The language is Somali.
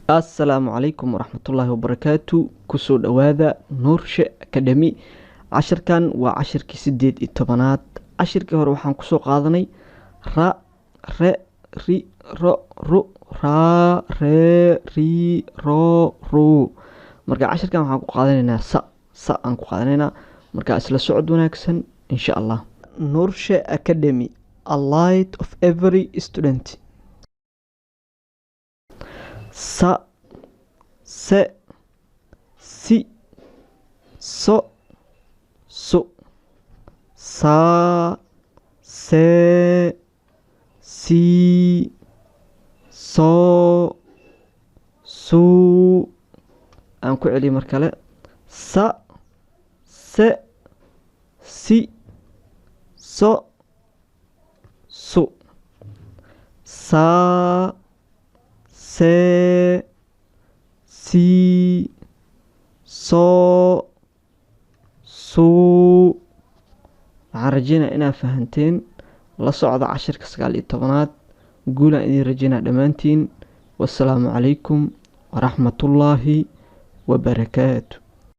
السلام عليكم ورحمة الله وبركاته. كسو دواذا نورش أكاديمي. عشر كان وعشر كسديد التبنات. عشر كهروحان كسو قاضني را ر ري رو رو را ر ري رو رو. مركا عشر كان وحان قاضنينا سا أنكو قاضنينا مركا أسلا سعود وناكسن إن شاء الله. نورش أكاديمي A light of every student. Sa, se, si, so, su. Sa, se, si, so, su. Aan ku celiyo mar kale. Sa, se, si, so, su. Sa, se, si, so, su. waxaan rajeynaa inaad fahanteen. la socda cashirka 19aad. guulaan idin rajeynaa dhammaantiin. wassalaamu calaykum waraxmatullaahi wabarakaatu.